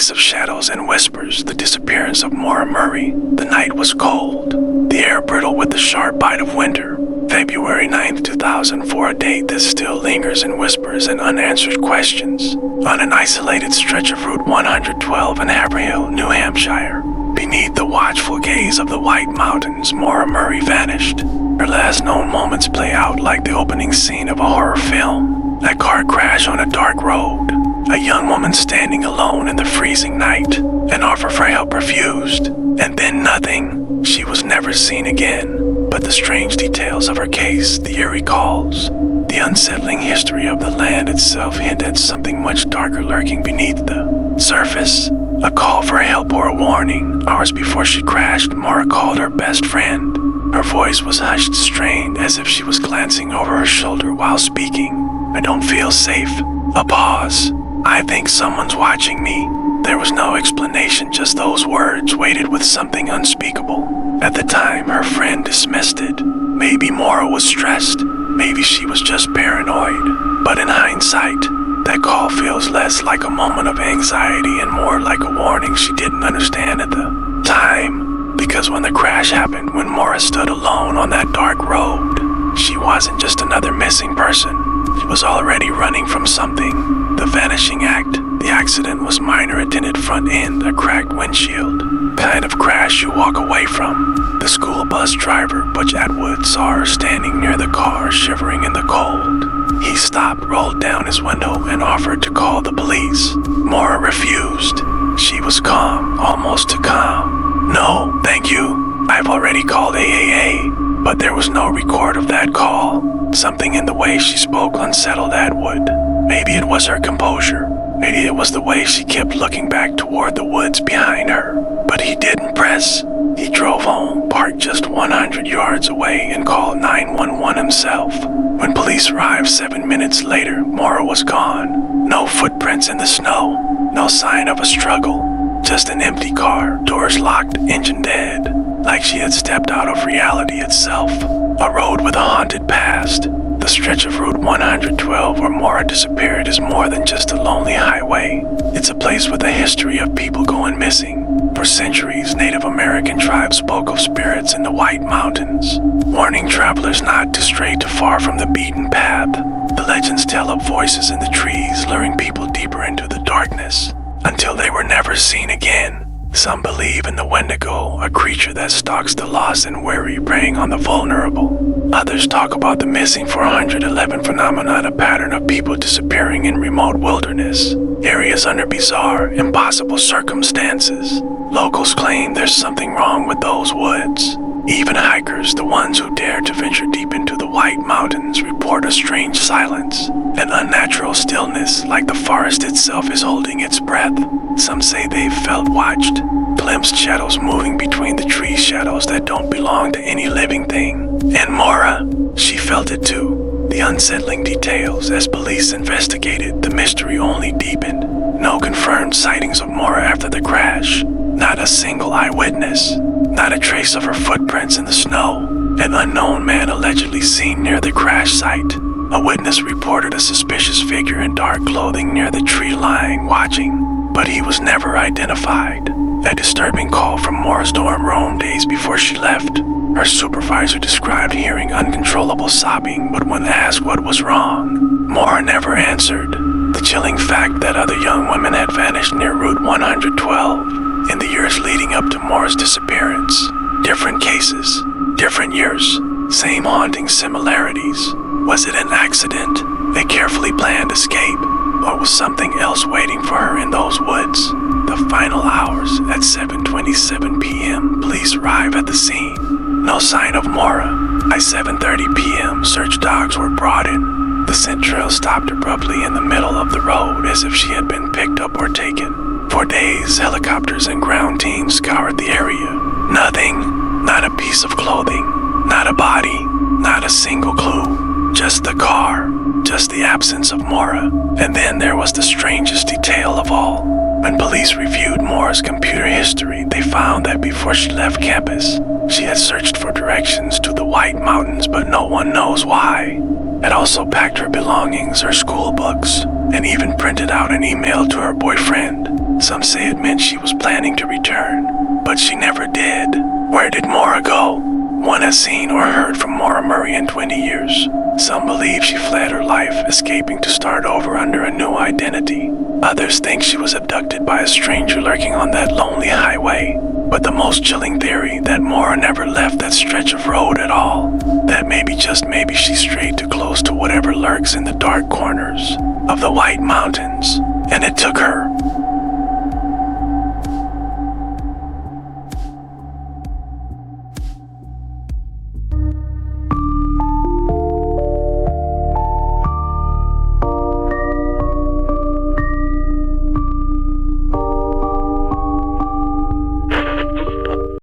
mix of shadows and whispers, the disappearance of Maura Murray. The night was cold, the air brittle with the sharp bite of winter. February 9th, 2004, a date that still lingers in whispers and unanswered questions. On an isolated stretch of Route 112 in Haverhill, New Hampshire, beneath the watchful gaze of the White Mountains, Maura Murray vanished. Her last known moments play out like the opening scene of a horror film. A car crash on a dark road. A young woman standing alone in the freezing night. An offer for help refused. And then nothing. She was never seen again. But the strange details of her case, the eerie calls, the unsettling history of the land itself hint at something much darker lurking beneath the surface. A call for help or a warning. Hours before she crashed, Maura called her best friend. Her voice was hushed, strained, as if she was glancing over her shoulder while speaking. I don't feel safe. A pause. I think someone's watching me. There was no explanation, just those words weighted with something unspeakable. At the time, her friend dismissed it. Maybe Maura was stressed. Maybe she was just paranoid. But in hindsight, that call feels less like a moment of anxiety and more like a warning she didn't understand at the time. Because when the crash happened, when Maura stood alone on that dark road, she wasn't just another missing person. She was already running from something. The vanishing act. The accident was minor. A dented front end, a cracked windshield. Kind of crash you walk away from. The school bus driver, Butch Atwood, saw her standing near the car, shivering in the cold. He stopped, rolled down his window, and offered to call the police. Maura refused. She was calm, almost too calm. No, thank you. I've already called AAA. But there was no record of that call. Something in the way she spoke unsettled Atwood. Maybe it was her composure. Maybe it was the way she kept looking back toward the woods behind her. But he didn't press. He drove home, parked just 100 yards away, and called 911 himself. When police arrived 7 minutes later, Maura was gone. No footprints in the snow. No sign of a struggle. Just an empty car, doors locked, engine dead. Like she had stepped out of reality itself. A road with a haunted past. The stretch of Route 112 where Maura disappeared is more than just a lonely highway. It's a place with a history of people going missing. For centuries, Native American tribes spoke of spirits in the White Mountains, warning travelers not to stray too far from the beaten path. The legends tell of voices in the trees, luring people deeper into the darkness, until they were never seen again. Some believe in the Wendigo, a creature that stalks the lost and weary, preying on the vulnerable. Others talk about the missing 411 phenomenon, a pattern of people disappearing in remote wilderness, areas under bizarre, impossible circumstances. Locals claim there's something wrong with those woods. Even hikers, the ones who dare to venture deep into the White Mountains, report a strange silence, an unnatural stillness, like the forest itself is holding its breath. Some say they've felt watched, glimpsed shadows moving between the tree shadows that don't belong to any living thing. And Maura, she felt it too. The unsettling details, as police investigated, the mystery only deepened. No confirmed sightings of Maura after the crash. Not a single eyewitness. Not a trace of her footprints in the snow. An unknown man allegedly seen near the crash site. A witness reported a suspicious figure in dark clothing near the tree line watching, but he was never identified. A disturbing call from Maura's dorm room days before she left. Her supervisor described hearing uncontrollable sobbing, but when asked what was wrong, Maura never answered. The chilling fact that other young women had vanished near Route 112 in the years leading up to Maura's disappearance. Different cases, different years, same haunting similarities. Was it an accident, a carefully planned escape, or was something else waiting for her in those woods? The final hours, at 7:27 p.m., police arrive at the scene. No sign of Maura. By 7:30 p.m., search dogs were brought in. The scent trail stopped abruptly in the middle of the road as if she had been picked up or taken. For days, helicopters and ground teams scoured the area. Nothing, not a piece of clothing, not a body, not a single clue. Just the car, just the absence of Maura. And then there was the strangest detail of all. When police reviewed Maura's computer history, they found that before she left campus, she had searched for directions to the White Mountains, but no one knows why. Had also packed her belongings, her school books, and even printed out an email to her boyfriend. Some say it meant she was planning to return, but she never did. Where did Maura go? One has seen or heard from Maura Murray in 20 years. Some believe she fled her life, escaping to start over under a new identity. Others think she was abducted by a stranger lurking on that lonely highway. But the most chilling theory, that Maura never left that stretch of road at all. That maybe, just maybe, she strayed too close to whatever lurks in the dark corners of the White Mountains, and it took her.